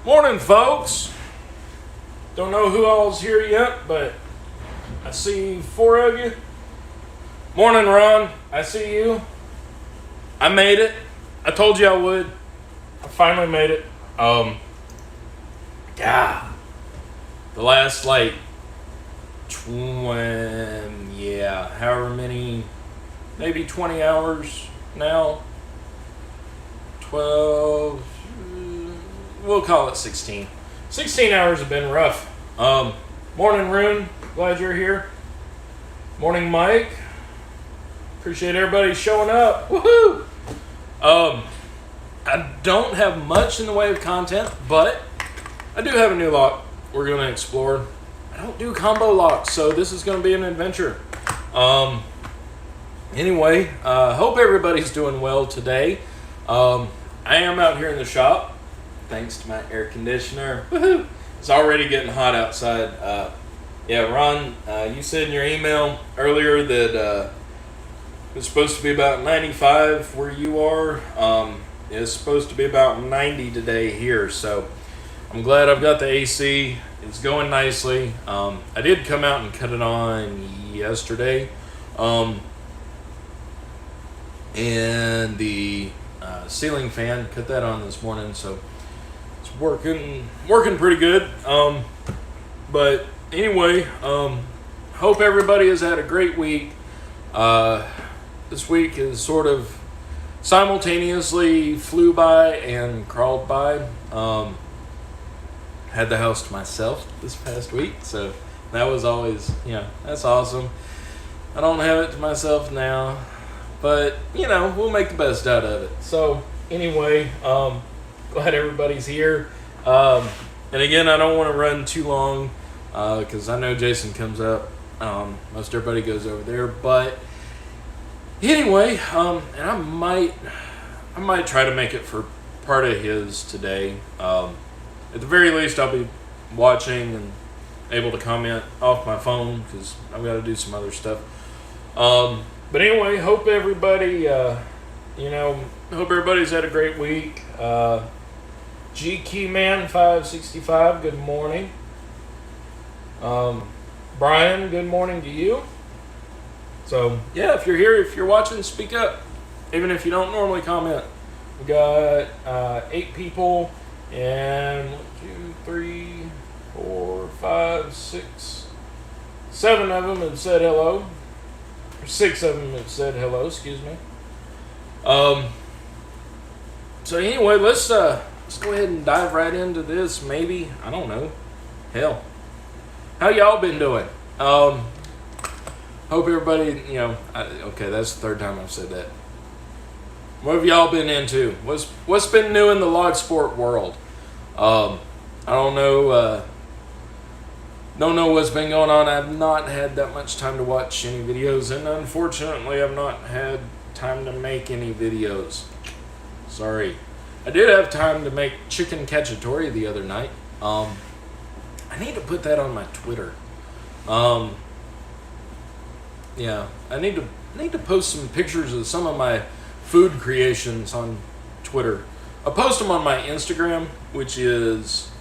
Morning, folks. Don't know who all's here yet, but I see 4 of you. Morning, Ron. I see you. I made it. I told you I would. I finally made it. Yeah. The last, however many, maybe 20 hours now. 12, we'll call it 16. 16 hours have been rough. Morning, Rune. Glad you're here. Morning, Mike. Appreciate everybody showing up. Woohoo! I don't have much in the way of content, but I do have a new lock we're going to explore. I don't do combo locks, so this is going to be an adventure. Anyway, hope everybody's doing well today. I am out here in the shop, thanks to my air conditioner. Woohoo! It's already getting hot outside. Ron, you said in your email earlier that it's supposed to be about 95 where you are. It's supposed to be about 90 today here, so I'm glad I've got the AC. It's going nicely. I did come out and cut it on yesterday. And the ceiling fan, cut that on this morning, so it's working pretty good. But anyway, hope everybody has had a great week. This week is sort of simultaneously flew by and crawled by. Had the house to myself this past week, so that was always, that's awesome. I don't have it to myself now, but we'll make the best out of it. So anyway, glad everybody's here. And again, I don't want to run too long because I know Jason comes up. Most everybody goes over there, but anyway, and I might try to make it for part of his today. At the very least, I'll be watching and able to comment off my phone because I've got to do some other stuff. But anyway, hope everybody, hope everybody's had a great week. GQ Man 565, good morning. Brian, good morning to you. So yeah, if you're here, if you're watching, speak up. Even if you don't normally comment. We got 8 people, and 1, 2, 3, 4, 5, 6, 7 of them have said hello. 6 of them have said hello, excuse me. So anyway, let's go ahead and dive right into this. Maybe, I don't know. Hell, how y'all been doing? Hope everybody, okay, that's the 3rd time I've said that. What have y'all been into? What's been new in the log sport world? I don't know. Don't know what's been going on. I've not had that much time to watch any videos, and unfortunately, I've not had time to make any videos. Sorry. I did have time to make chicken cacciatore the other night. I need to put that on my Twitter. Yeah, I need to post some pictures of some of my food creations on Twitter. I'll post them on my Instagram, which is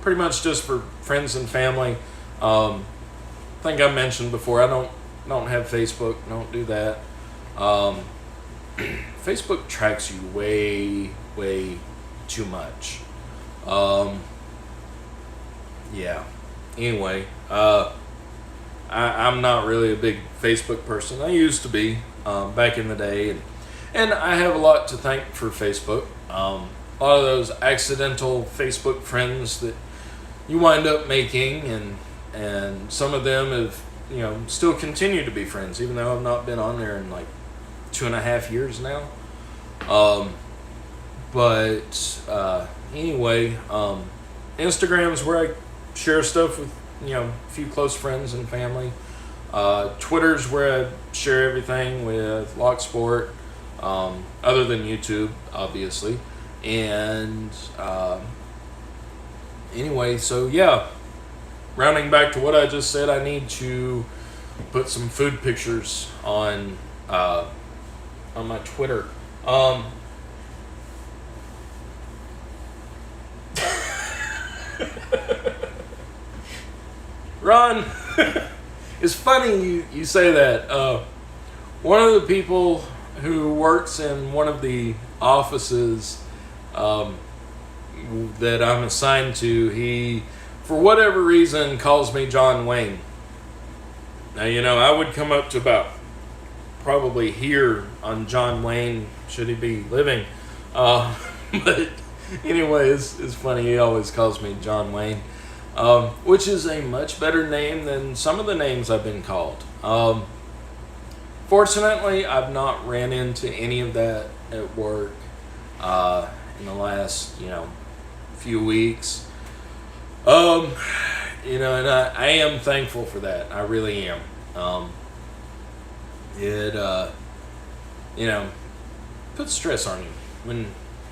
pretty much just for friends and family. I think I mentioned before, I don't have Facebook, don't do that. Facebook tracks you way too much. Yeah. Anyway, I'm not really a big Facebook person. I used to be back in the day, and I have a lot to thank for Facebook. A lot of those accidental Facebook friends that you wind up making, and some of them have still continue to be friends, even though I've not been on there in 2.5 years now. Anyway, Instagram's where I share stuff with a few close friends and family. Twitter's where I share everything with Lock Sport, other than YouTube, obviously. And anyway, so yeah, rounding back to what I just said, I need to put some food pictures on my Twitter. Ron, it's funny you say that. One of the people who works in one of the offices that I'm assigned to, he, for whatever reason, calls me John Wayne. Now, I would come up to about probably here on John Wayne, should he be living. But anyway, it's funny. He always calls me John Wayne, which is a much better name than some of the names I've been called. Fortunately, I've not ran into any of that at work in the last, few weeks. And I am thankful for that. I really am. It puts stress on you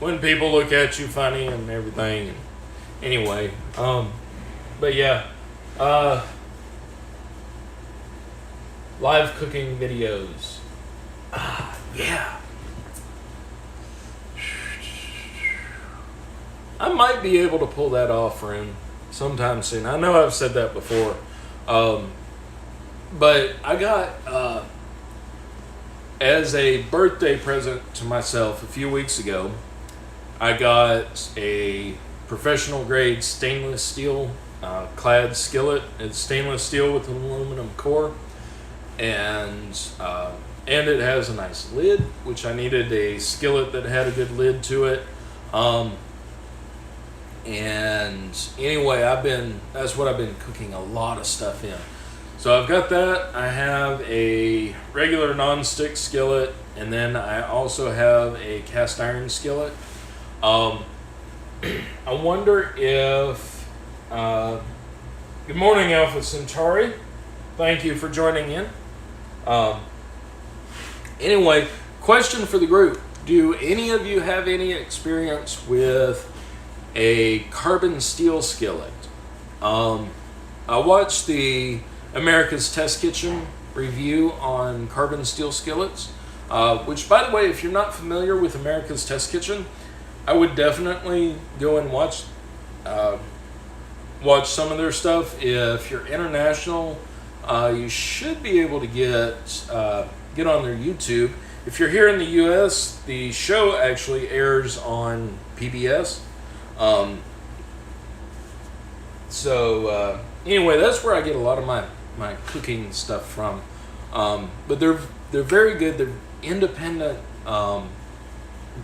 when people look at you funny and everything. And anyway, but yeah, live cooking videos. Yeah. I might be able to pull that off, Rune, sometime soon. I know I've said that before. But I got, as a birthday present to myself a few weeks ago, I got a professional grade stainless steel clad skillet. It's stainless steel with an aluminum core. And it has a nice lid, which I needed a skillet that had a good lid to it. And anyway, that's what I've been cooking a lot of stuff in. So I've got that. I have a regular non-stick skillet, and then I also have a cast iron skillet. I wonder if, good morning, Alpha Centauri. Thank you for joining in. Anyway, question for the group. Do any of you have any experience with a carbon steel skillet? I watched the America's Test Kitchen review on carbon steel skillets, which, by the way, if you're not familiar with America's Test Kitchen, I would definitely go and watch some of their stuff. If you're international, you should be able to get on their YouTube. If you're here in the U.S., the show actually airs on PBS. Anyway, that's where I get a lot of my cooking stuff from. But they're very good. They're independent.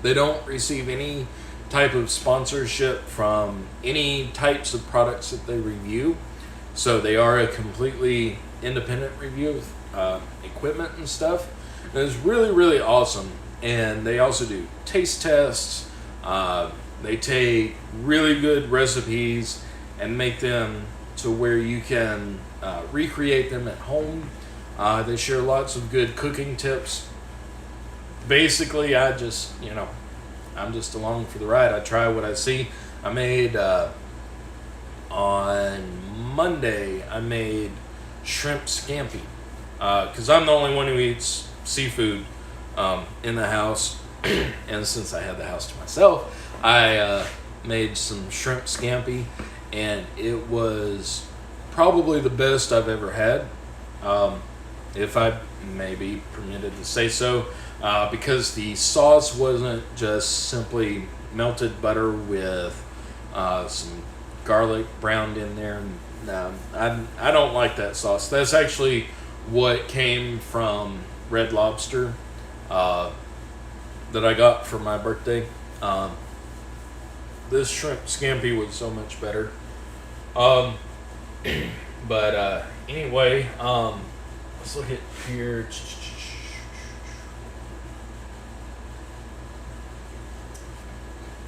They don't receive any type of sponsorship from any types of products that they review. So they are a completely independent review of equipment and stuff. And it's really, really awesome. And they also do taste tests. They take really good recipes and make them to where you can recreate them at home. They share lots of good cooking tips. Basically, I'm just along for the ride. I try what I see. I made, on Monday, I made shrimp scampi. Because I'm the only one who eats seafood in the house. And since I had the house to myself, I made some shrimp scampi, and it was probably the best I've ever had, if I may be permitted to say so, because the sauce wasn't just simply melted butter with some garlic browned in there. No, I don't like that sauce. That's actually what came from Red Lobster that I got for my birthday. This shrimp scampi was so much better. But anyway, let's look at here.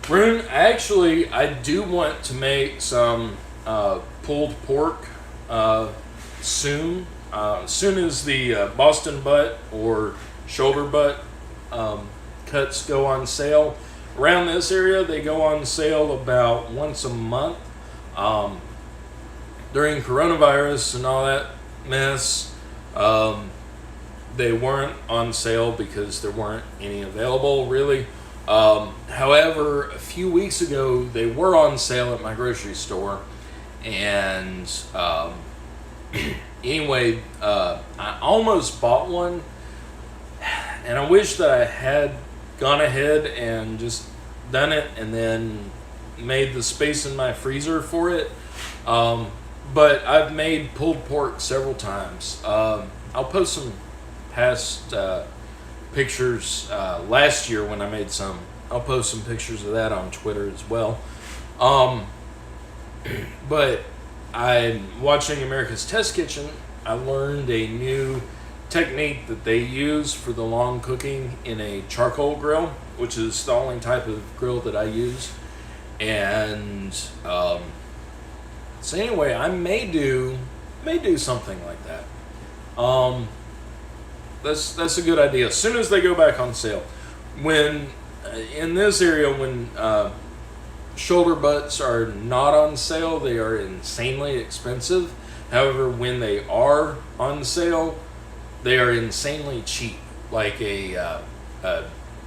Rune, actually, I do want to make some pulled pork soon. Soon as the Boston butt or shoulder butt cuts go on sale. Around this area, they go on sale about once a month. During coronavirus and all that mess, they weren't on sale because there weren't any available, really. However, a few weeks ago, they were on sale at my grocery store, and Anyway, I almost bought one, and I wish that I had gone ahead and just done it and then made the space in my freezer for it. But I've made pulled pork several times. I'll post some past pictures last year when I made some. I'll post some pictures of that on Twitter as well. But I'm watching America's Test Kitchen. I learned a new technique that they use for the long cooking in a charcoal grill, which is the only type of grill that I use. And so anyway, I may do something like that. That's a good idea. As soon as they go back on sale, when in this area, when shoulder butts are not on sale, they are insanely expensive. However, when they are on sale, they are insanely cheap. Like a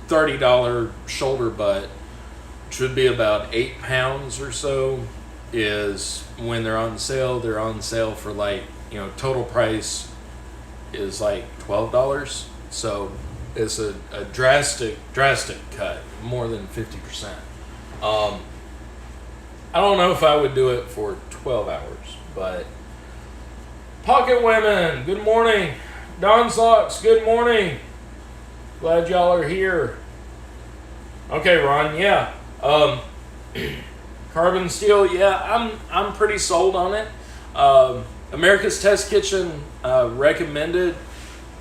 $30 shoulder butt, which would be about 8 pounds or so, is when they're on sale. They're on sale for like, total price is like $12. So it's a drastic cut, more than 50%. I don't know if I would do it for 12 hours, but Pocket Women, good morning. Don Socks, good morning. Glad y'all are here. Okay, Ron, yeah. Carbon steel, yeah, I'm pretty sold on it. America's Test Kitchen recommended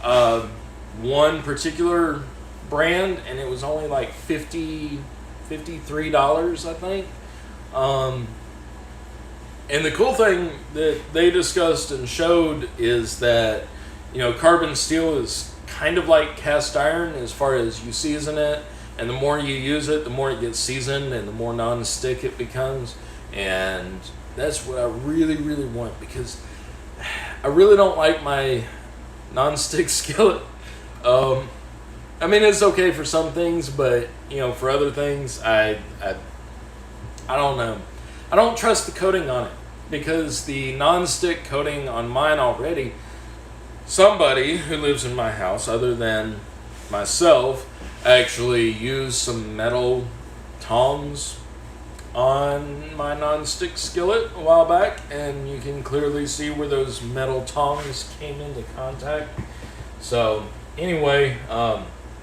one particular brand, and it was only like $53, I think. And the cool thing that they discussed and showed is that, carbon steel is kind of like cast iron as far as you season it, and the more you use it, the more it gets seasoned and the more non-stick it becomes. And that's what I really, really want, because I really don't like my non-stick skillet. I mean, it's okay for some things, but, for other things, I don't know. I don't trust the coating on it, because the non-stick coating on mine already, somebody who lives in my house other than myself actually used some metal tongs on my non-stick skillet a while back, and you can clearly see where those metal tongs came into contact. So anyway,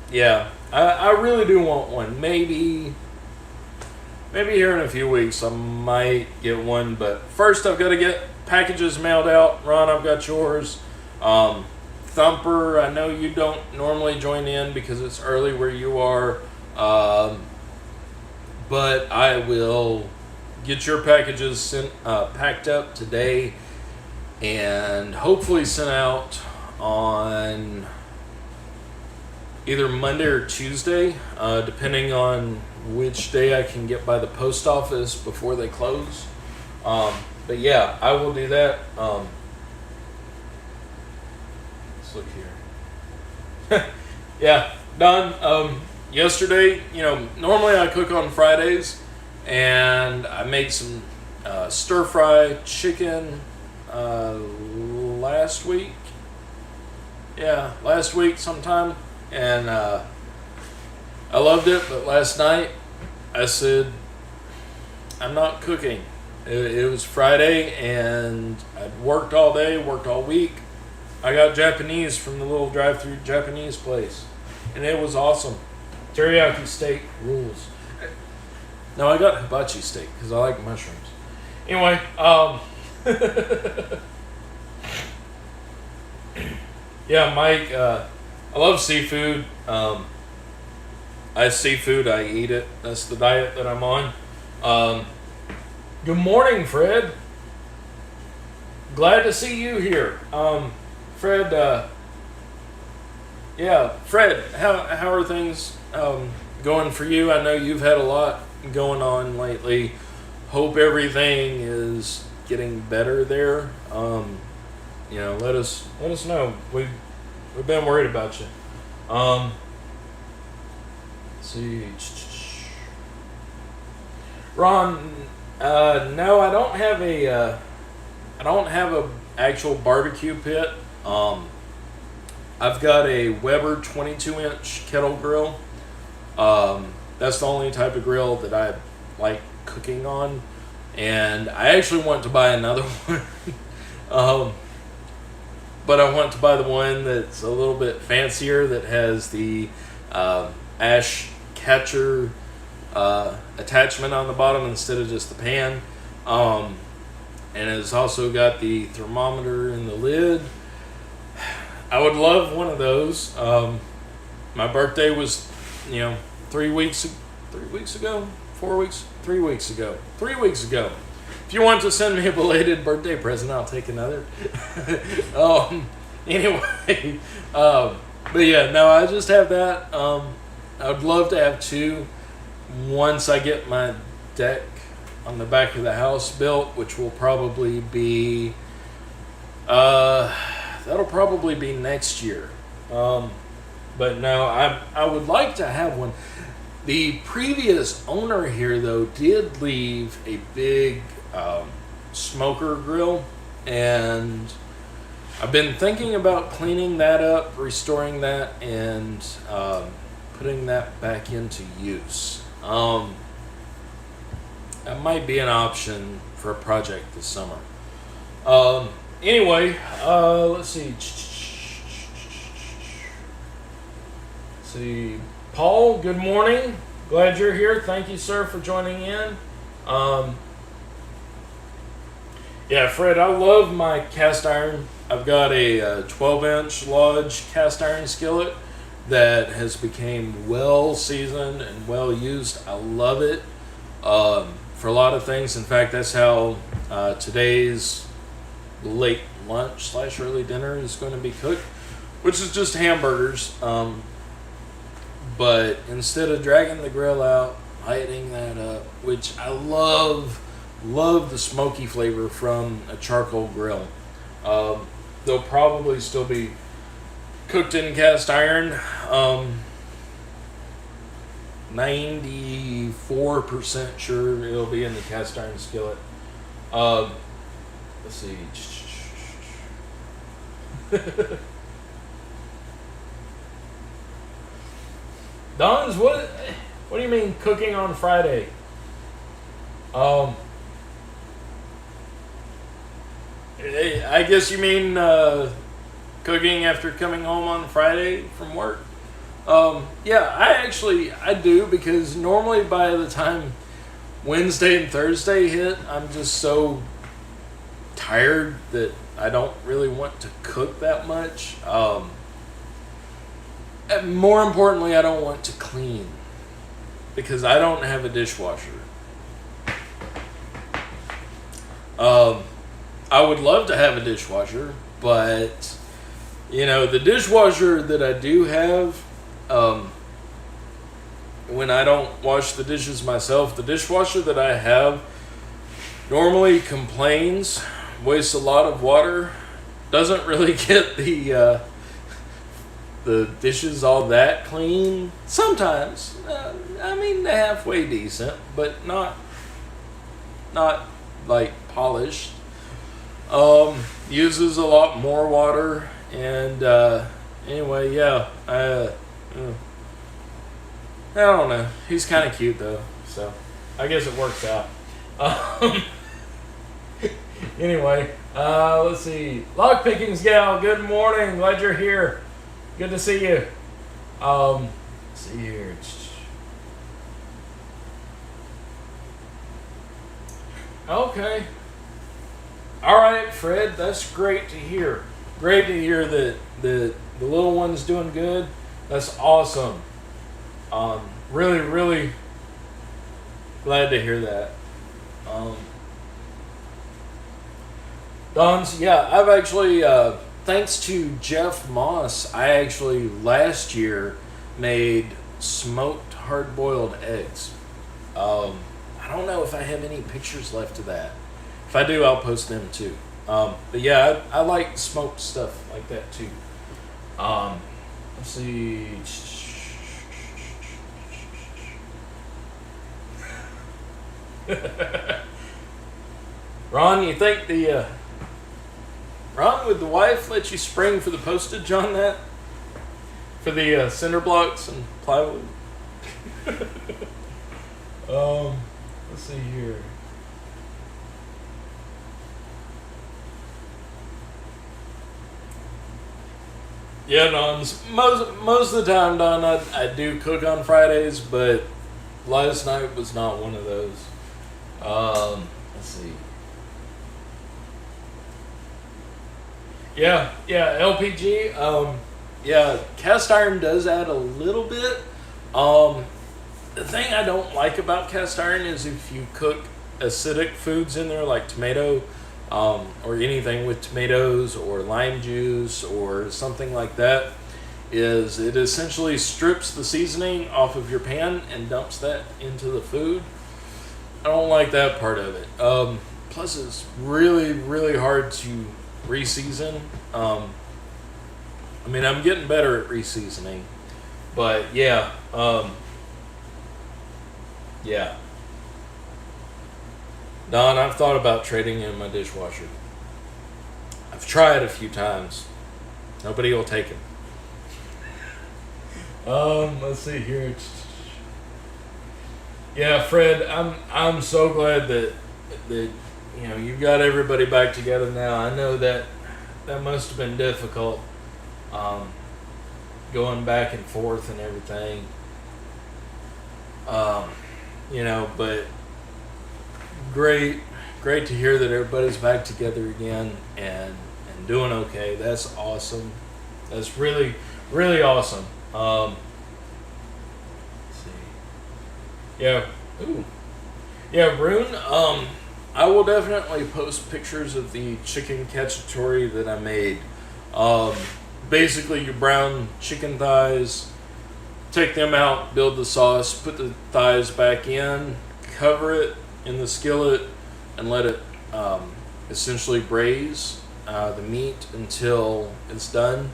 yeah, I really do want one. Maybe here in a few weeks I might get one, but first I've got to get packages mailed out. Ron, I've got yours. Thumper, I know you don't normally join in because it's early where you are, but I will get your packages packed up today and hopefully sent out on either Monday or Tuesday, depending on which day I can get by the post office before they close. But yeah, I will do that. Let's look here. Yeah, Don, yesterday, normally I cook on Fridays, and I made some stir-fry chicken last week. Yeah, last week sometime. And I loved it, but last night I said, I'm not cooking. It was Friday, and I'd worked all day, worked all week. I got Japanese from the little drive-through Japanese place, and it was awesome. Teriyaki steak rules. No, I got hibachi steak because I like mushrooms. Anyway, yeah, Mike, I love seafood. I eat it. That's the diet that I'm on. Good morning, Fred. Glad to see you here. Fred, Fred, how are things going for you? I know you've had a lot going on lately. Hope everything is getting better there. Let us know. We've been worried about you. Let's see. Ron, no, I don't have actual barbecue pit. I've got a Weber 22-inch kettle grill. That's the only type of grill that I like cooking on, and I actually want to buy another one. But I want to buy the one that's a little bit fancier, that has the ash catcher attachment on the bottom instead of just the pan. And it's also got the thermometer in the lid. I would love one of those. My birthday was, 3 weeks ago. If you want to send me a belated birthday present, I'll take another. Anyway, but yeah, no, I just have that. I would love to have two once I get my deck on the back of the house built, which will probably be, that'll probably be next year. But no, I would like to have one. The previous owner here, though, did leave a big smoker grill, and I've been thinking about cleaning that up, restoring that, and putting that back into use. That might be an option for a project this summer. Anyway, let's see. Paul, good morning. Glad you're here. Thank you, sir, for joining in. Yeah, Fred, I love my cast iron. I've got a 12-inch Lodge cast iron skillet that has become well seasoned and well used. I love it for a lot of things. In fact, that's how today's late lunch / early dinner is going to be cooked, which is just hamburgers. But instead of dragging the grill out, lighting that up, which I love the smoky flavor from a charcoal grill. They'll probably still be cooked in cast iron. 94% sure it'll be in the cast iron skillet. Let's see. Don's, what do you mean cooking on Friday? I guess you mean cooking after coming home on Friday from work. Yeah, I do, because normally by the time Wednesday and Thursday hit, I'm just so tired that I don't really want to cook that much. And more importantly, I don't want to clean, because I don't have a dishwasher. I would love to have a dishwasher, but the dishwasher that I do have, when I don't wash the dishes myself, the dishwasher that I have normally complains, wastes a lot of water, doesn't really get the dishes all that clean. Sometimes, halfway decent, but not like polished. Uses a lot more water, and anyway, yeah, I don't know. He's kind of cute though, so I guess it works out. Anyway, let's see. Lock Pickings Gal, good morning. Glad you're here. Good to see you. Let's see here. Okay. All right, Fred. That's great to hear. Great to hear that the little one's doing good. That's awesome. Really, really glad to hear that. Don's, yeah, I've actually, thanks to Jeff Moss, I actually last year made smoked hard-boiled eggs. I don't know if I have any pictures left of that. If I do, I'll post them too. But yeah, I like smoked stuff like that too. Let's see. Ron, you think the Ron, would the wife let you spring for the postage on that? For the cinder blocks and plywood? Let's see here. Yeah, Don. Most of the time, Don, I do cook on Fridays, but last night was not one of those. Let's see. Yeah, LPG. Yeah, cast iron does add a little bit. The thing I don't like about cast iron is if you cook acidic foods in there, like tomato, or anything with tomatoes or lime juice or something like that, is it essentially strips the seasoning off of your pan and dumps that into the food. I don't like that part of it. Plus, it's really, really hard to re-season. I mean, I'm getting better at re-seasoning, but yeah, yeah. Don, I've thought about trading in my dishwasher. I've tried a few times. Nobody will take it. Let's see here. Yeah, Fred, I'm so glad that you've got everybody back together now. I know that must have been difficult, going back and forth and everything. But great to hear that everybody's back together again and doing okay. That's awesome. That's really, really awesome. Let's see. Yeah. Ooh. Yeah, Rune, I will definitely post pictures of the chicken cacciatore that I made. Basically, you brown chicken thighs, take them out, build the sauce, put the thighs back in, cover it in the skillet, and let it essentially braise the meat until it's done.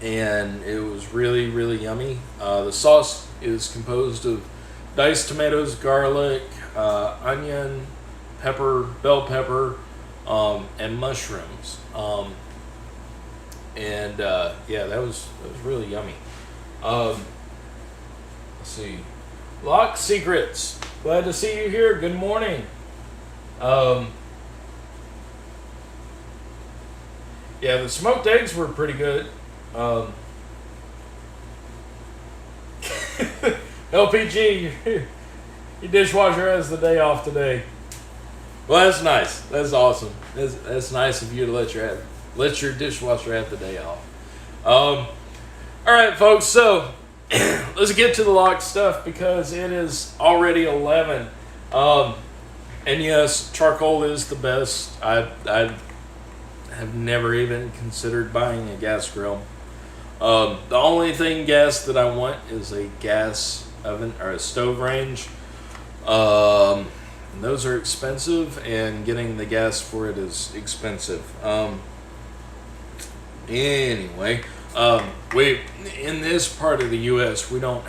And it was really, really yummy. The sauce is composed of diced tomatoes, garlic, onion, pepper, bell pepper, and mushrooms. That was really yummy. Let's see. Lock Secrets. Glad to see you here. Good morning. The smoked eggs were pretty good. LPG, your dishwasher has the day off today. Well, that's nice. That's awesome. That's nice of you to let your dishwasher have the day off. All right, folks. So let's get to the lock stuff because it is already 11. And yes, charcoal is the best. I have never even considered buying a gas grill. The only thing gas that I want is a gas oven or a stove range. Those are expensive, and getting the gas for it is expensive. Anyway, we in this part of the U.S. we don't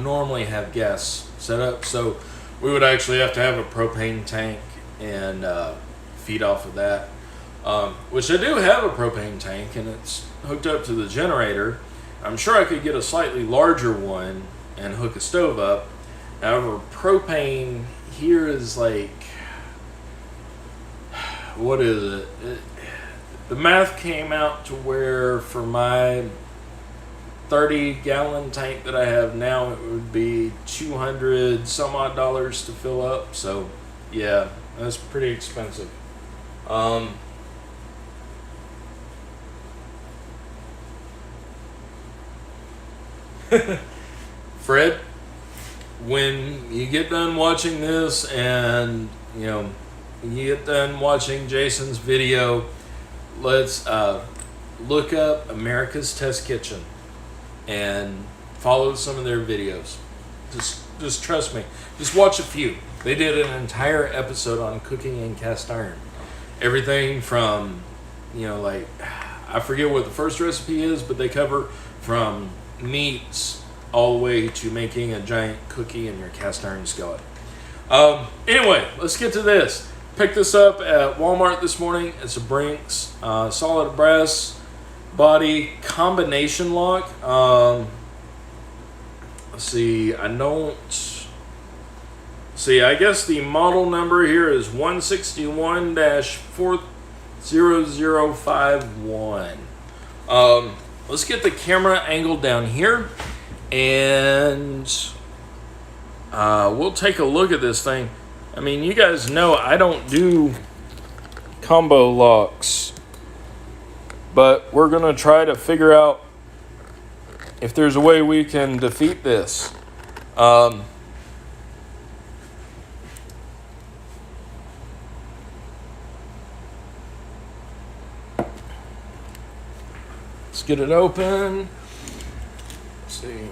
normally have gas set up, so we would actually have to have a propane tank and feed off of that. Which I do have a propane tank, and it's hooked up to the generator. I'm sure I could get a slightly larger one and hook a stove up. However, propane here is like, what is it? The math came out to where for my 30-gallon tank that I have now, it would be $200 some odd to fill up. So, yeah, that's pretty expensive. Fred, when you get done watching this and you get done watching Jason's video, let's look up America's Test Kitchen and follow some of their videos. Just trust me. Just watch a few. They did an entire episode on cooking in cast iron. Everything from, I forget what the first recipe is, but they cover from meats all the way to making a giant cookie in your cast iron skillet. Anyway, let's get to this. Picked this up at Walmart this morning. It's a Brinks solid brass body combination lock. Let's see. I guess the model number here is 161-40051. Let's get the camera angled down here, and we'll take a look at this thing. I mean, you guys know I don't do combo locks, but we're going to try to figure out if there's a way we can defeat this. Let's get it open. Let's see.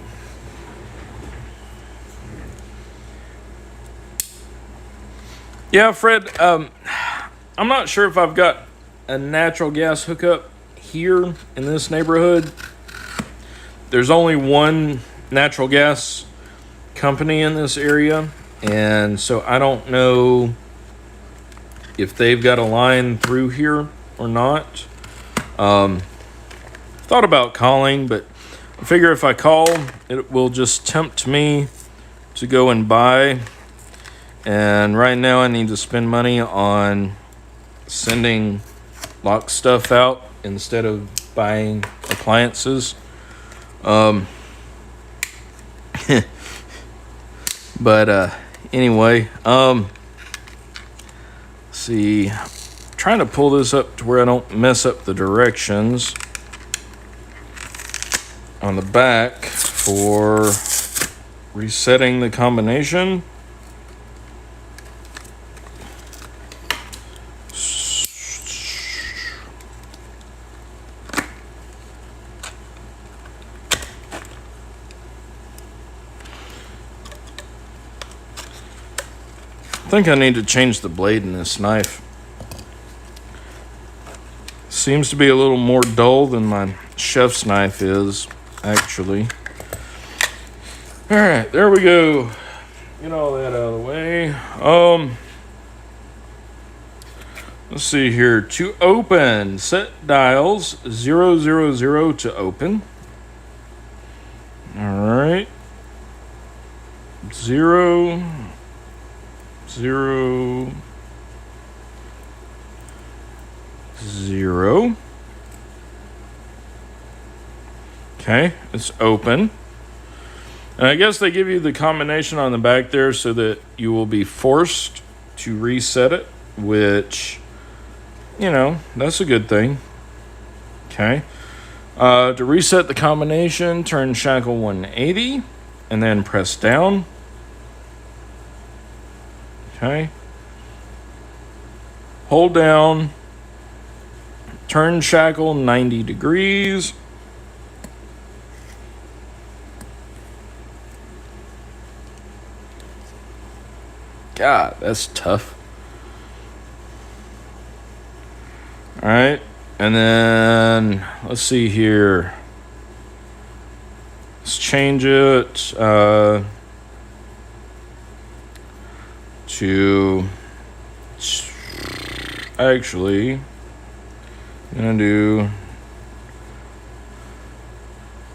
Yeah, Fred, I'm not sure if I've got a natural gas hookup here in this neighborhood. There's only one natural gas company in this area, and so I don't know if they've got a line through here or not. Thought about calling, but I figure if I call, it will just tempt me to go and buy. And right now I need to spend money on sending lock stuff out instead of buying appliances. But anyway, see, I'm trying to pull this up to where I don't mess up the directions on the back for resetting the combination. I think I need to change the blade in this knife. Seems to be a little more dull than my chef's knife is, actually. All right, there we go. Get all that out of the way. Let's see here. To open, set dials 000 to open. All right. 0 0 0. Okay, it's open. And I guess they give you the combination on the back there so that you will be forced to reset it, which, you know, that's a good thing. Okay. To reset the combination, turn shackle 180 and then press down. Okay. Hold down. Turn shackle 90 degrees. God, that's tough. All right. And then let's see here. Let's change it to actually I'm gonna do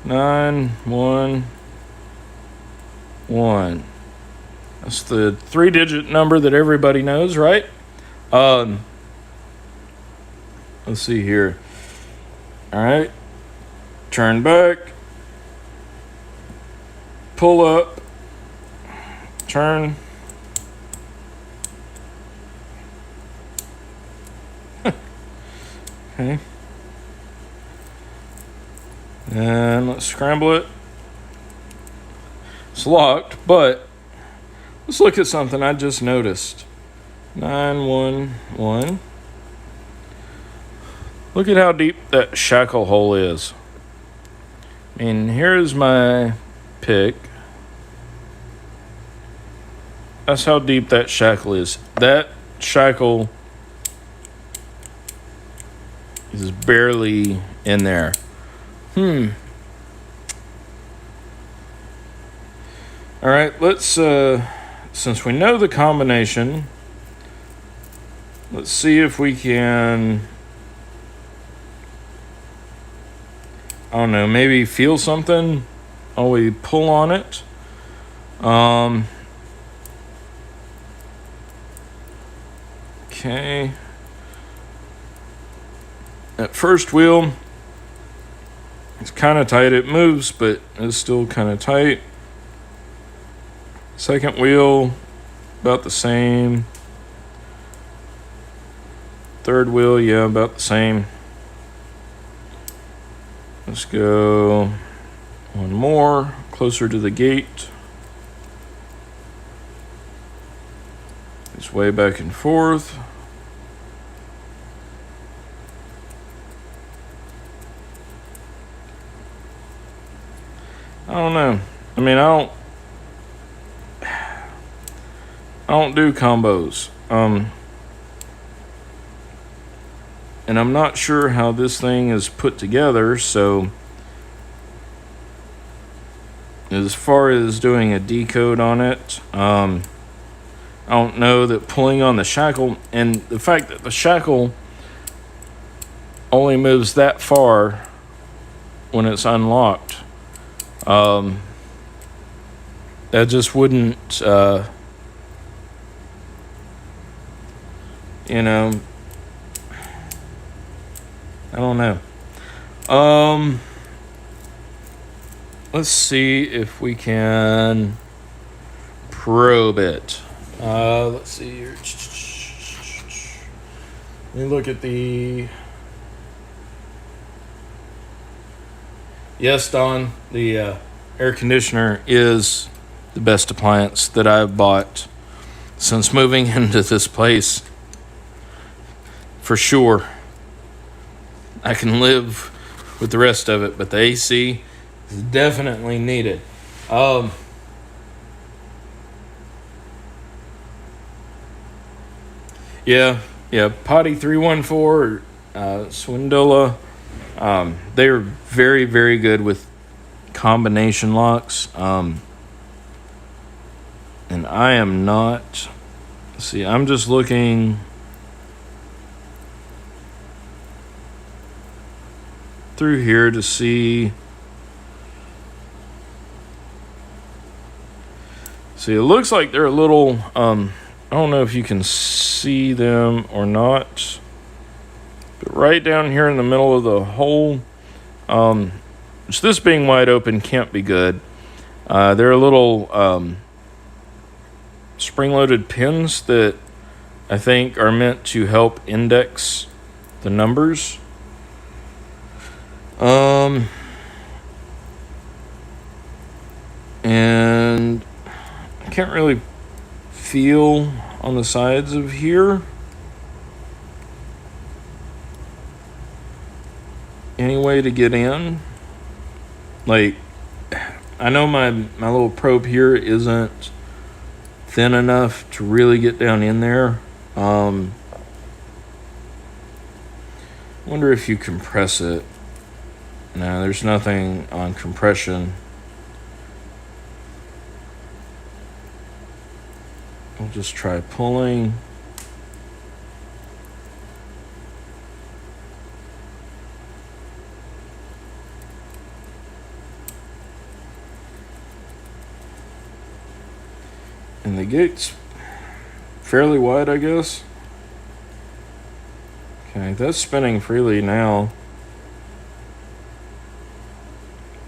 911. That's the 3-digit number that everybody knows, right? Let's see here. All right. Turn back. Pull up. Turn. Okay. And let's scramble it. It's locked, but let's look at something I just noticed. 911. Look at how deep that shackle hole is. I mean, here's my pick. That's how deep that shackle is. That shackle is barely in there. All right, let's, since we know the combination, Let's see if we can, I don't know, maybe feel something while we pull on it. Okay. That first wheel, it's kind of tight. It moves, but it's still kind of tight. Second wheel, about the same. Third wheel, yeah, about the same. Let's go one more, closer to the gate. It's way back and forth. I don't know. I mean, I don't do combos. And I'm not sure how this thing is put together, so as far as doing a decode on it, I don't know that pulling on the shackle, and the fact that the shackle only moves that far when it's unlocked, that just wouldn't, you know, I don't know. Let's see if we can probe it. Let's see here. Let me look at the... Yes, Don, the air conditioner is the best appliance that I've bought since moving into this place. For sure. I can live with the rest of it, but the AC is definitely needed. Yeah, Potty 314, Swindola. They're very, very good with combination locks. And I am not. See, I'm just looking through here to see. See, it looks like they're a little, I don't know if you can see them or not, but right down here in the middle of the hole, which this being wide open can't be good. They're little spring-loaded pins that I think are meant to help index the numbers. And I can't really feel on the sides of here any way to get in. Like, I know my little probe here isn't thin enough to really get down in there. Wonder if you compress it. No, there's nothing on compression. I'll just try pulling. And the gate's fairly wide, I guess. Okay, that's spinning freely now.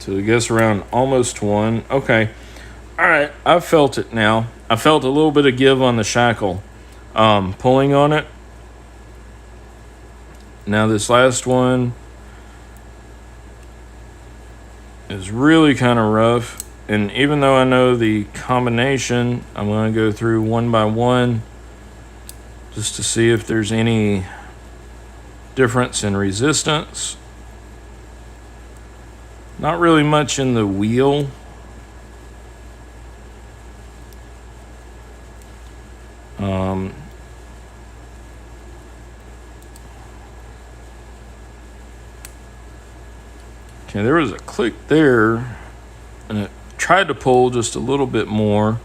So I guess around almost 1. Okay. All right, I've felt it now. I felt a little bit of give on the shackle, pulling on it. Now this last one is really kind of rough. And even though I know the combination, I'm going to go through one by one just to see if there's any difference in resistance. Not really much in the wheel. Okay, there was a click there, and it tried to pull just a little bit more.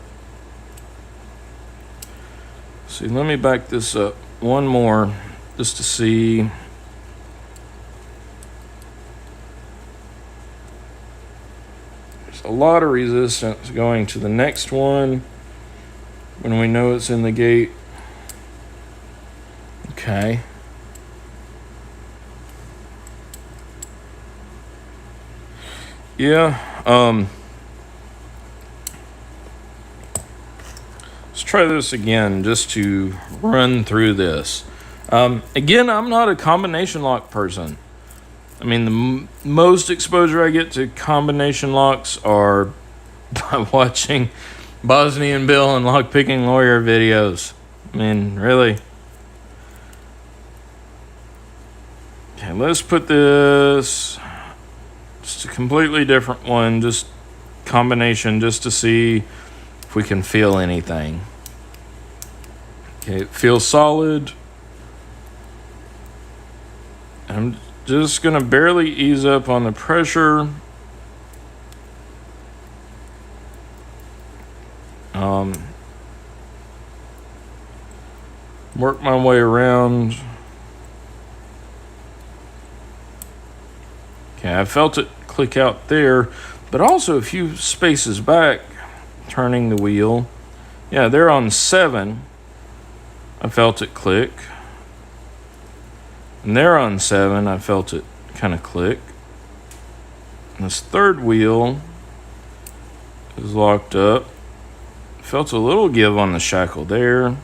See, let me back this up one more just to see. There's a lot of resistance going to the next one when we know it's in the gate. Okay. Yeah, let's try this again just to run through this. Again, I'm not a combination lock person. I mean, the most exposure I get to combination locks are by watching Bosnian Bill and Lockpicking Lawyer videos. I mean, really. Okay, let's put this... just a completely different one, just combination, just to see if we can feel anything. Okay, it feels solid. I'm just gonna barely ease up on the pressure. Work my way around. Okay, I felt it click out there, but also a few spaces back, turning the wheel. Yeah, they're on 7. I felt it click. And they're on 7. I felt it kind of click. And this third wheel is locked up. Felt a little give on the shackle there.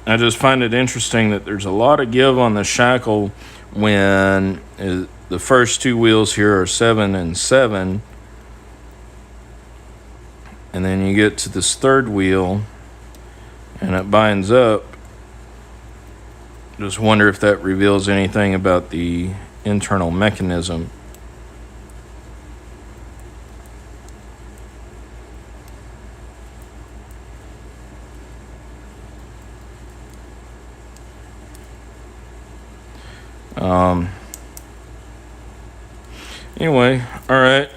I just find it interesting that there's a lot of give on the shackle when the first 2 wheels here are 7 and 7. And then you get to this third wheel and it binds up. Just wonder if that reveals anything about the internal mechanism. Anyway, all right.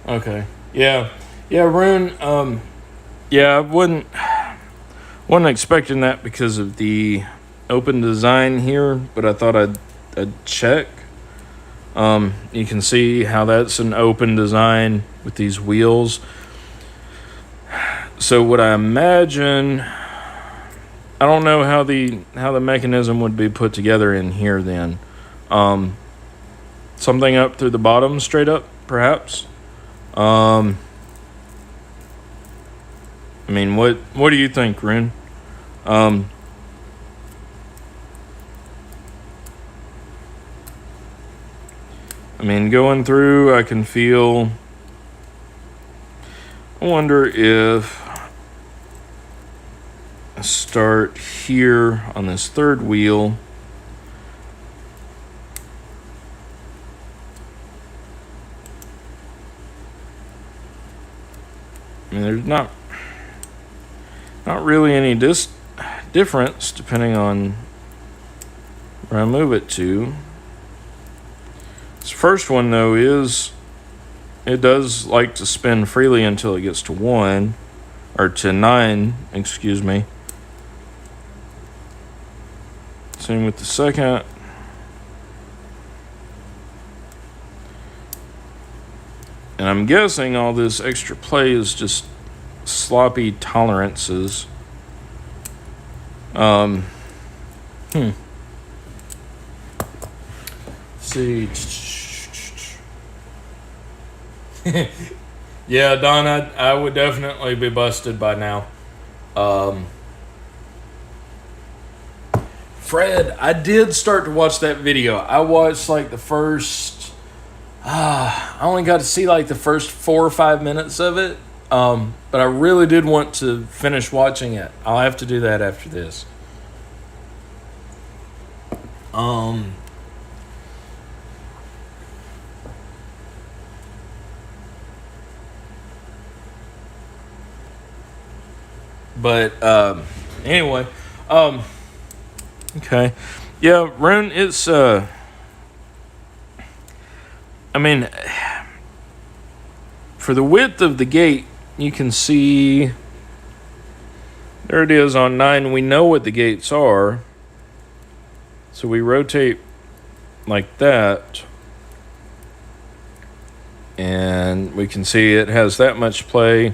Okay. Yeah, Rune. Yeah, I wasn't expecting that because of the open design here, but I thought I'd check. You can see how that's an open design with these wheels. So what I imagine, I don't know how the mechanism would be put together in here then. Something up through the bottom, straight up, perhaps. I mean, what do you think, Rune? I mean, going through, I can feel... I wonder if I start here on this third wheel. I mean, there's not really any difference depending on where I move it to. This first one, though, it does like to spin freely until it gets to 1, or to 9, excuse me. Same with the second. And I'm guessing all this extra play is just sloppy tolerances. Let's see. Yeah, Don, I would definitely be busted by now. Fred, I did start to watch that video. I watched like the first... I only got to see like the first 4 or 5 minutes of it. But I really did want to finish watching it. I'll have to do that after this. But anyway, okay, yeah, Rune, it's I mean, for the width of the gate, you can see there it is on 9. We know what the gates are, so we rotate like that, and we can see it has that much play.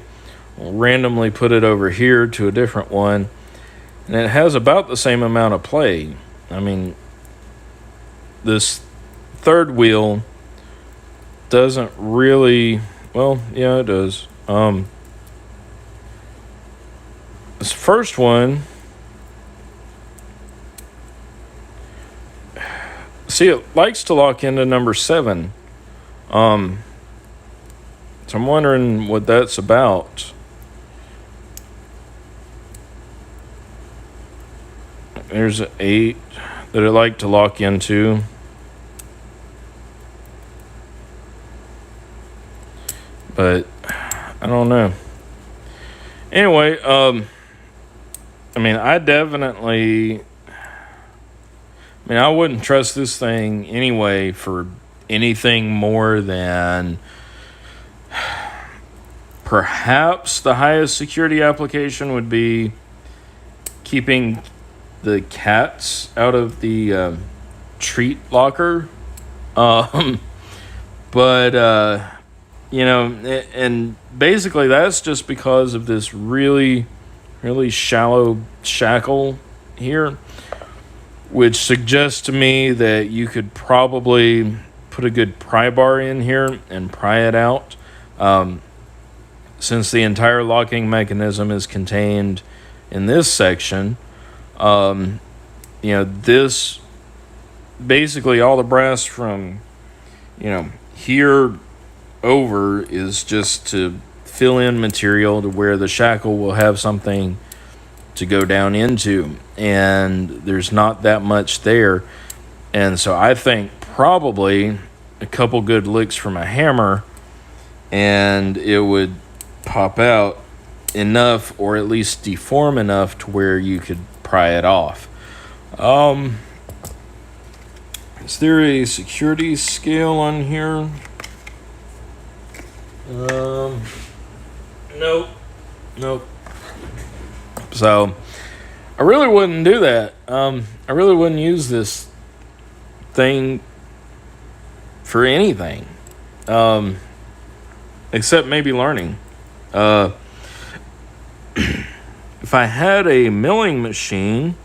We'll randomly put it over here to a different one, and it has about the same amount of play. I mean, this third wheel doesn't really, well, yeah, it does. This first one, see, it likes to lock into number 7. So I'm wondering what that's about. There's an 8 that it like to lock into. But I don't know. Anyway, I mean, I wouldn't trust this thing anyway for anything more than perhaps the highest security application would be keeping the cats out of the treat locker. But you know, and basically that's just because of this really, really shallow shackle here, which suggests to me that you could probably put a good pry bar in here and pry it out. Since the entire locking mechanism is contained in this section, you know, this basically all the brass from, you know, here over is just to fill in material to where the shackle will have something to go down into, and there's not that much there. And so I think probably a couple good licks from a hammer and it would pop out enough, or at least deform enough to where you could pry it off. Is there a security scale on here? Nope. So I really wouldn't do that. I really wouldn't use this thing for anything, except maybe learning. If I had a milling machine,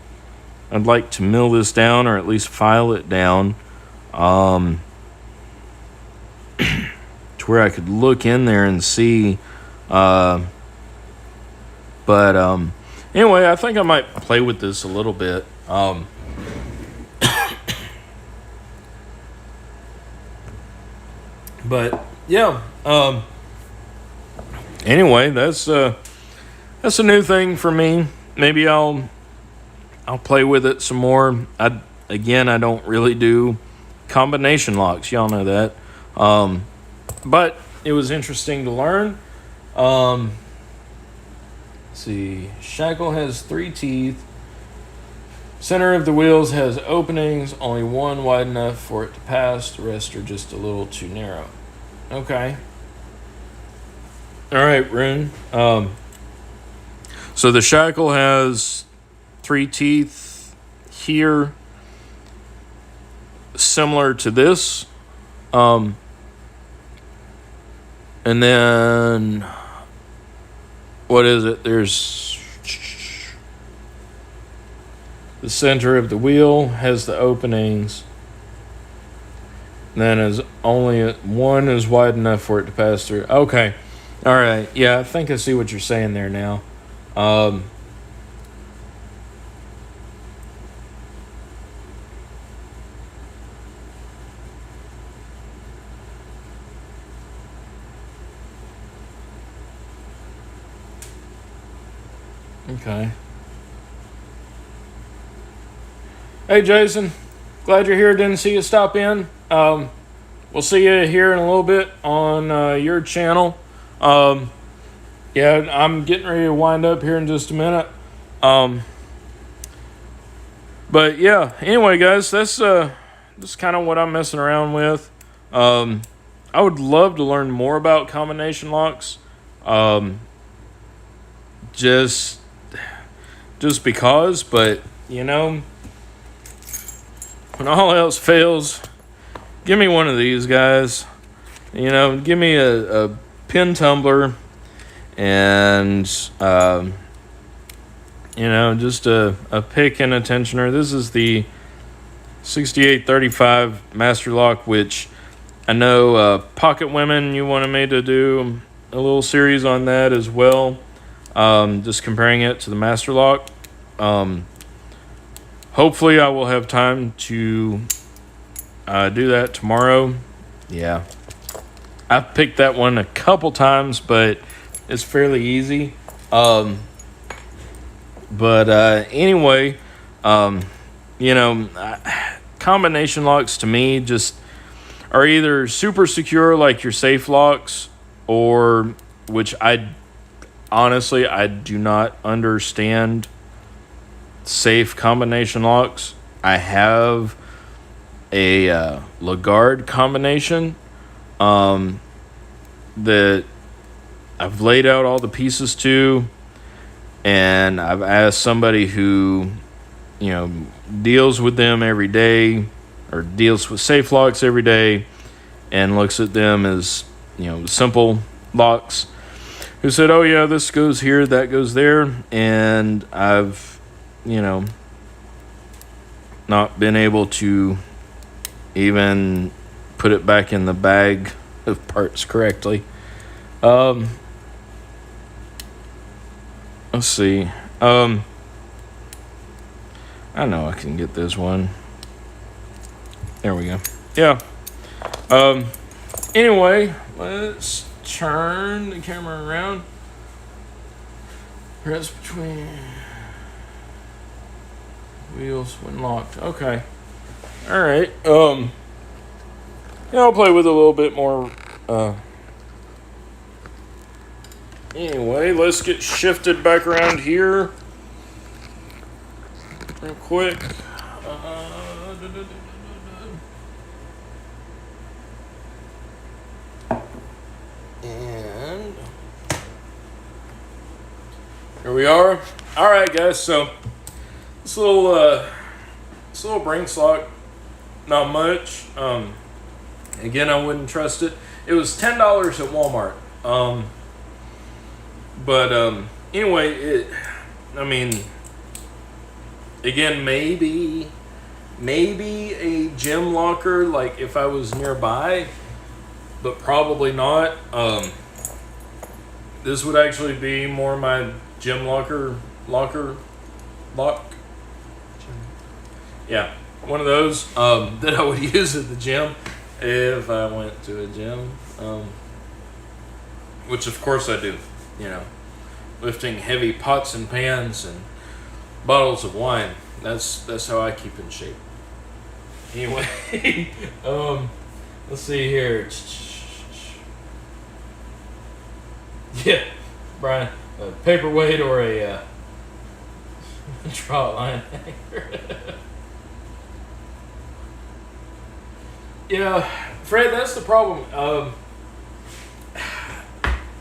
I'd like to mill this down, or at least file it down, to where I could look in there and see. But anyway, I think I might play with this a little bit. But yeah. Anyway, that's a new thing for me. Maybe I'll play with it some more. I don't really do combination locks. Y'all know that. But it was interesting to learn. Let's see. Shackle has 3 teeth. Center of the wheels has openings. Only one wide enough for it to pass. The rest are just a little too narrow. Okay. All right, Rune. So the shackle has 3 teeth here, similar to this. And then, what is it? There's the center of the wheel has the openings. And then is only one is wide enough for it to pass through. Okay. All right. Yeah, I think I see what you're saying there now. Okay. Hey, Jason. Glad you're here. Didn't see you stop in. We'll see you here in a little bit on your channel. Yeah, I'm getting ready to wind up here in just a minute. Um, but yeah, anyway, guys, that's kind of what I'm messing around with. Um, I would love to learn more about combination locks. Um, just because, but you know, when all else fails, give me one of these guys. You know, give me a pin tumbler and you know, just a pick and a tensioner. This is the 6835 Master Lock, which I know Pocket Women, you wanted me to do a little series on that as well. Just comparing it to the Master Lock. Hopefully I will have time to do that tomorrow. Yeah. I've picked that one a couple times, but it's fairly easy. Anyway, you know, combination locks to me just are either super secure like your safe locks, or which I do not understand safe combination locks. I have a Lagarde combination that I've laid out all the pieces to, and I've asked somebody who, you know, deals with them every day or deals with safe locks every day and looks at them as, you know, simple locks, who said, oh yeah, this goes here, that goes there, and I've, you know, not been able to even put it back in the bag of parts correctly. Let's see. I know I can get this one. There we go. Yeah. Anyway, let's turn the camera around. Press between wheels when locked. Okay. All right. Yeah, I'll play with it a little bit more. Anyway, let's get shifted back around here real quick. And here we are. All right, guys. So this little Brinks lock, not much. Again, I wouldn't trust it. It was $10 at Walmart. Anyway, again, maybe a gym locker, like if I was nearby, but probably not. This would actually be more my gym lock. Yeah, one of those that I would use at the gym if I went to a gym. Which of course I do, you know, lifting heavy pots and pans and bottles of wine. That's how I keep in shape. Anyway, let's see here. Yeah, Brian, a paperweight or a trot line hanger. Yeah, Fred, that's the problem.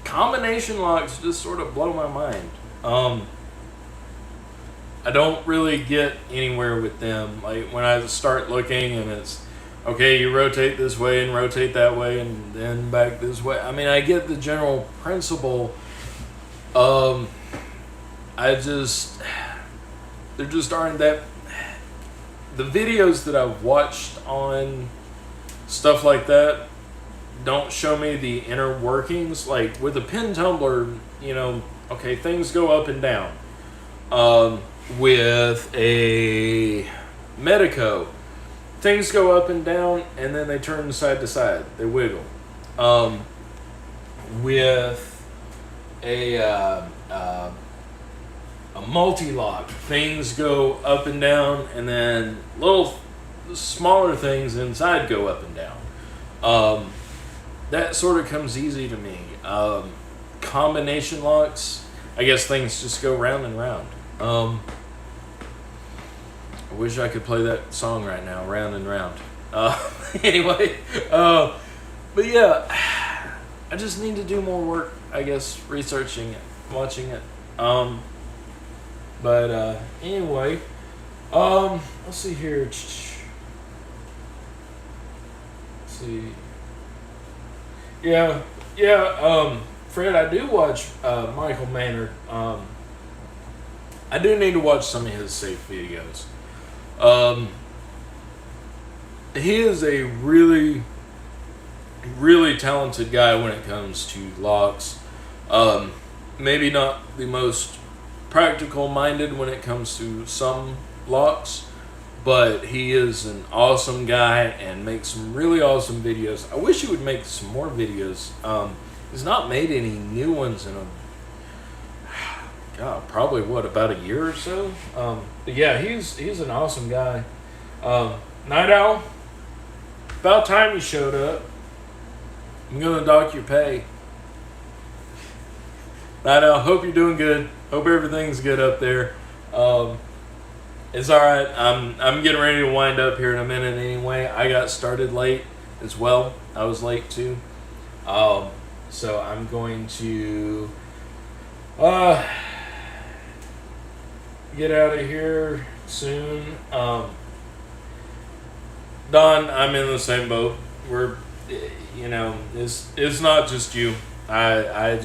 Combination locks just sort of blow my mind. I don't really get anywhere with them. Like when I start looking and it's, okay, you rotate this way and rotate that way and then back this way. I mean, I get the general principle. There just aren't that. The videos that I've watched on stuff like that don't show me the inner workings. Like with a pin tumbler, you know, okay, things go up and down. With a Medico, things go up and down and then they turn side to side. They wiggle. With a multi-lock, things go up and down and then little smaller things inside go up and down. That sort of comes easy to me. combination locks, I guess things just go round and round. I wish I could play that song right now, Round and Round. Anyway, but yeah, I just need to do more work, I guess, researching it, watching it. But anyway, let's see here. Let's see. Yeah, Fred, I do watch Michael Maynard. I do need to watch some of his safe videos. He is a really, really talented guy when it comes to locks. Maybe not the most practical minded when it comes to some locks, but he is an awesome guy and makes some really awesome videos. I wish he would make some more videos. He's not made any new ones in probably about a year or so. But yeah, he's an awesome guy. Night Owl, about time you showed up. I'm gonna dock your pay. Night Owl, hope you're doing good. Hope everything's good up there. It's all right. I'm getting ready to wind up here in a minute anyway. I got started late as well. I was late too. So I'm going to get out of here soon. Don, I'm in the same boat. We're, it's not just you. I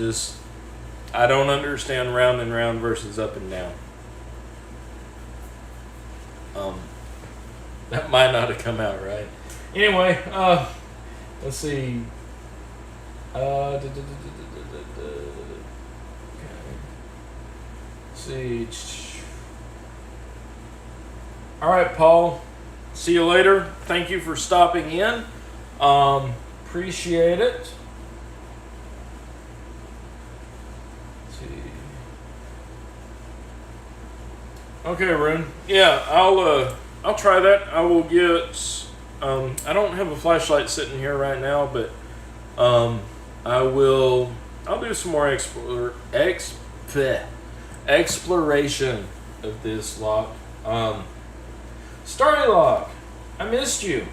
don't understand round and round versus up and down. That might not have come out right. Anyway, let's see. Okay. Let's see. All right, Paul. See you later. Thank you for stopping in. Appreciate it. Let's see. Okay, Rune. Yeah, I'll try that. I will get. I don't have a flashlight sitting here right now, but I'll do some more exploration of this lock. Starry Lock, I missed you.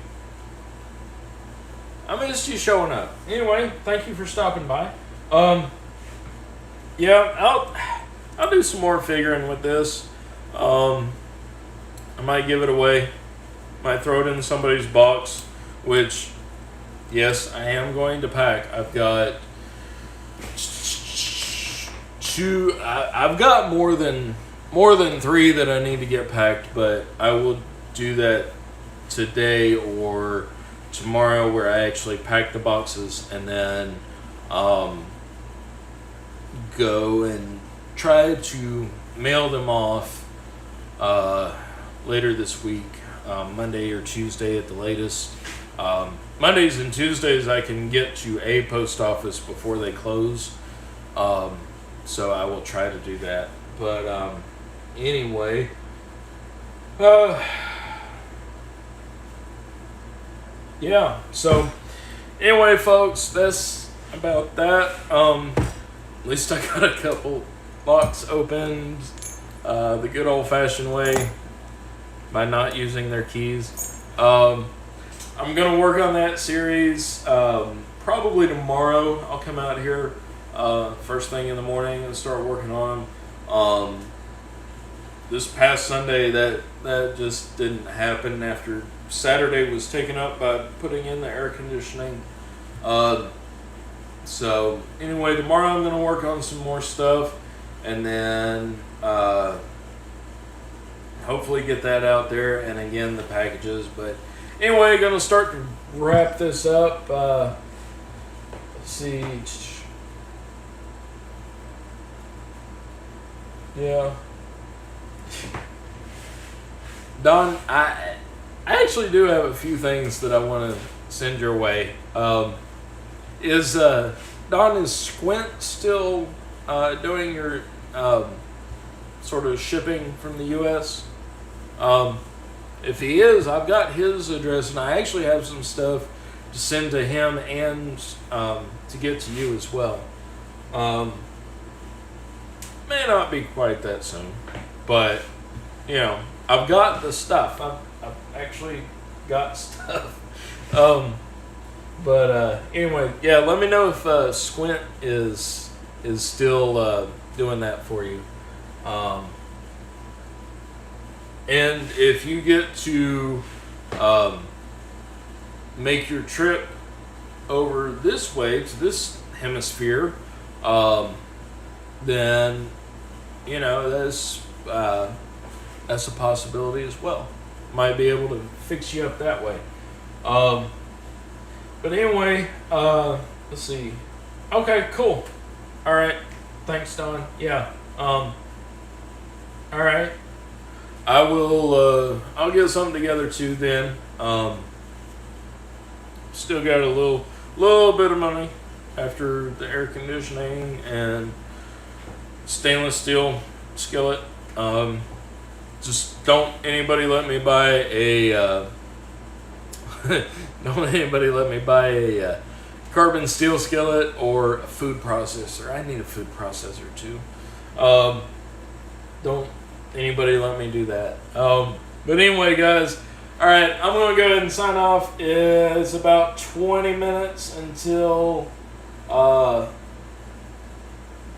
I missed you showing up. Anyway, thank you for stopping by. Yeah, I'll do some more figuring with this. I might give it away. Might throw it in somebody's box, which, yes, I am going to pack. I've got two. I've got more than 3 that I need to get packed, but I will do that today or tomorrow, where I actually pack the boxes and then go and try to mail them off later this week, Monday or Tuesday at the latest. Mondays and Tuesdays I can get to a post office before they close, so I will try to do that. But anyway, yeah, so anyway, folks, that's about that. At least I got a couple locks opened the good old-fashioned way, by not using their keys. I'm going to work on that series probably tomorrow. I'll come out here first thing in the morning and start working on them. This past Sunday, that just didn't happen after Saturday was taken up by putting in the air conditioning. So anyway, tomorrow I'm going to work on some more stuff, and then hopefully get that out there, and again the packages. But anyway, going to start to wrap this up. Let's see. Yeah. Don, I actually do have a few things that I want to send your way. Don, is Squint still doing your sort of shipping from the U.S.? If he is, I've got his address, and I actually have some stuff to send to him and to get to you as well. May not be quite that soon, but I've got the stuff. I've actually got stuff. But anyway, yeah. Let me know if Squint is still doing that for you. And if you get to make your trip over this way to this hemisphere, then that's a possibility as well. Might be able to fix you up that way. But anyway, let's see. Okay, cool. All right. Thanks, Don. Yeah. All right. I will. I'll get something together too. Then. Still got a little bit of money after the air conditioning and stainless steel skillet. Just don't anybody let me buy a. Don't anybody let me buy a carbon steel skillet or a food processor. I need a food processor too. Don't anybody let me do that. But anyway, guys, all right, I'm going to go ahead and sign off. It's about 20 minutes until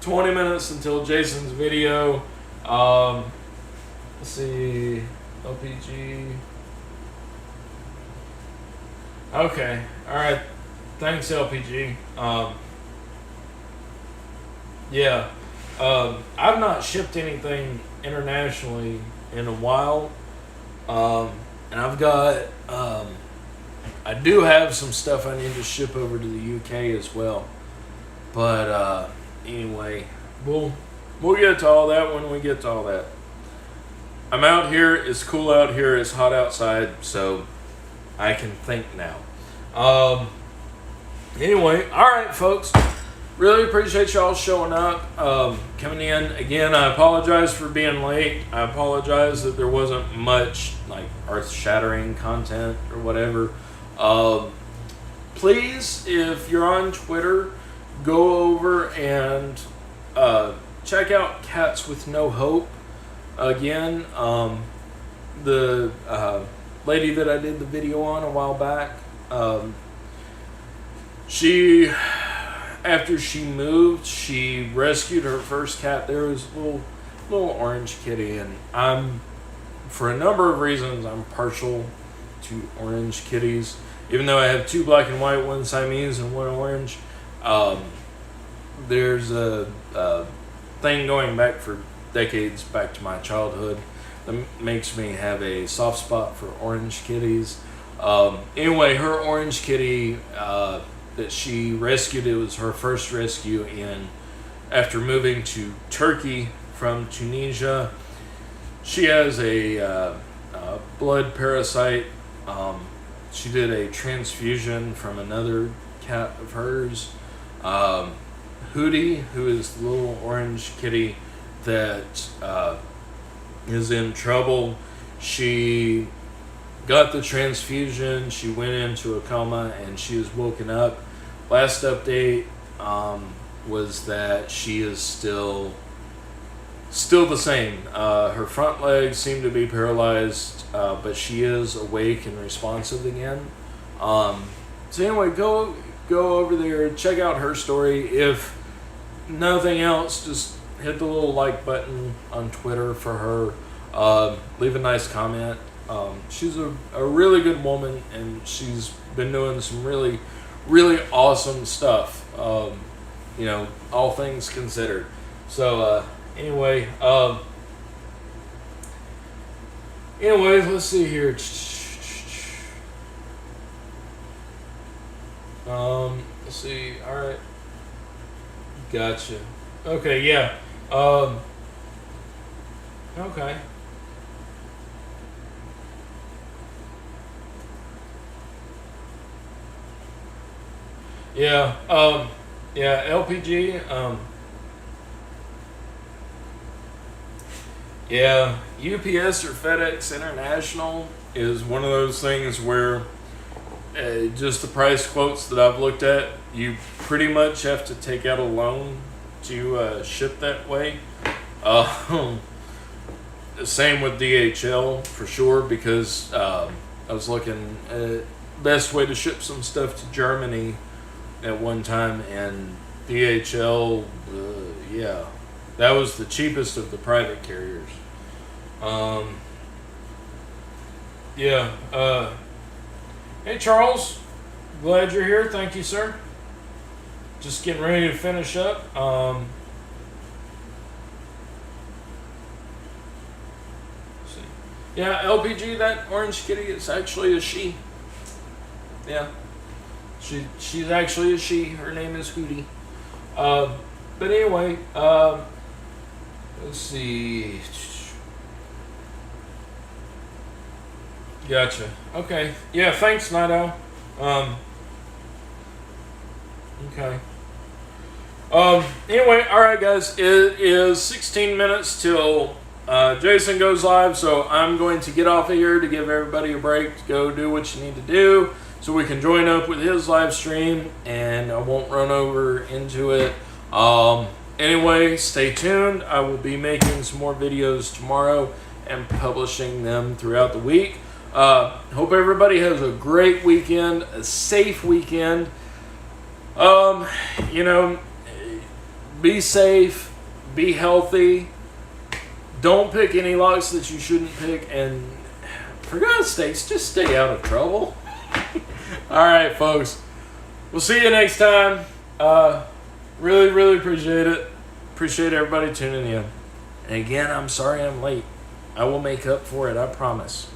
20 minutes until Jason's video. Let's see, LPG. Okay, all right. Thanks, LPG. Yeah, I've not shipped anything internationally in a while, and I've got. I do have some stuff I need to ship over to the UK as well, but anyway, we'll get to all that when we get to all that. I'm out here. It's cool out here. It's hot outside, so I can think now. Anyway, all right, folks. Really appreciate y'all showing up, coming in. Again, I apologize for being late. I apologize that there wasn't much like earth-shattering content or whatever. Please, if you're on Twitter, go over and check out Cats with No Hope. Again, the lady that I did the video on a while back, she, after she moved, she rescued her first cat. There was a little orange kitty, and for a number of reasons, I'm partial to orange kitties. Even though I have 2 black and white, 1 Siamese and 1 orange, there's a thing going back for decades, back to my childhood, that makes me have a soft spot for orange kitties. Anyway, her orange kitty that she rescued, it was her first rescue after moving to Turkey from Tunisia. She has a blood parasite. She did a transfusion from another cat of hers. Hootie, who is the little orange kitty that is in trouble. She got the transfusion, she went into a coma, and she was woken up. Last update was that she is still the same. Her front legs seem to be paralyzed, but she is awake and responsive again. So anyway, go over there, check out her story. If nothing else, just hit the little like button on Twitter for her. Leave a nice comment. She's a really good woman, and she's been doing some really, really awesome stuff. All things considered. So anyway, let's see here. Let's see. All right. Gotcha. Okay. Yeah. Okay. Yeah. Yeah. LPG. Yeah. UPS or FedEx International is one of those things where just the price quotes that I've looked at, you pretty much have to take out a loan to ship that way. Same with DHL for sure, because I was looking at best way to ship some stuff to Germany at one time, and DHL, yeah, that was the cheapest of the private carriers. Yeah. Hey Charles, glad you're here. Thank you, sir. Just getting ready to finish up. Let's see. Yeah, LPG, that orange kitty is actually a she. Yeah. She's actually a she. Her name is Hootie. But anyway, let's see. Gotcha. Okay. Yeah, thanks, Night Owl. Okay. Anyway, alright guys, it is 16 minutes till Jason goes live, so I'm going to get off of here to give everybody a break to go do what you need to do so we can join up with his live stream and I won't run over into it. Anyway, stay tuned. I will be making some more videos tomorrow and publishing them throughout the week. Hope everybody has a great weekend, a safe weekend. You know, be safe, be healthy. Don't pick any locks that you shouldn't pick, and for God's sakes, just stay out of trouble. Alright, folks. We'll see you next time. Really, really appreciate it. Appreciate everybody tuning in. And again, I'm sorry I'm late. I will make up for it, I promise.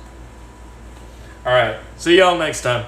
Alright, see y'all next time.